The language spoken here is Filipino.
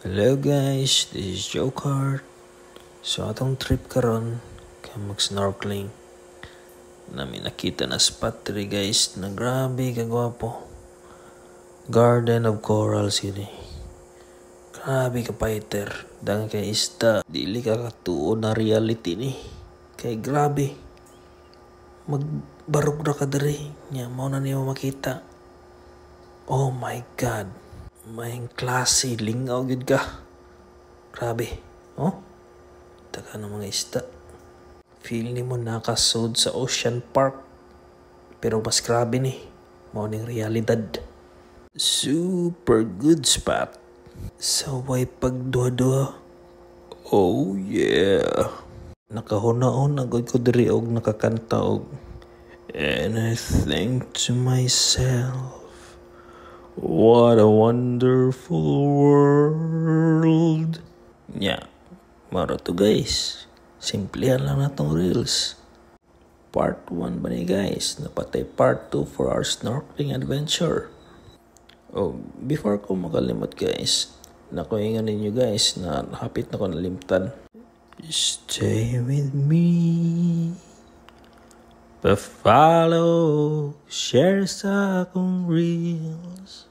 Hello guys, this is Joker. So atong trip karon kay mag-snorkeling. Nami nakita na spot diri guys na grabe kagwapo. Garden of Coral City. Grabe ka fighter, dang kay isda. Dili ka katuon na reality ni. Kay grabe. Magbarog ra ka diri. Nya mao na niyo makita. Oh my god. Maing klase, lingaw gud ka. Grabe. Oh? Taka ng mga isda. Feel ni mo nakasod sa Ocean Park. Pero mas grabe ni. Morning realidad. Super good spot. Saway pagduha-duha. Oh yeah. Nakahunaon agad ko diri og nakakanta og and I think to myself, what a wonderful world. Yeah, maro to guys. Simplihan lang natong reels. Part 1 ba ni guys? Napatay part 2 for our snorkeling adventure. Oh, before ko makalimot guys, nakuhingan ninyo guys na hapit na ko nalimtan. Stay with me. Pa-follow, share sa akong reels.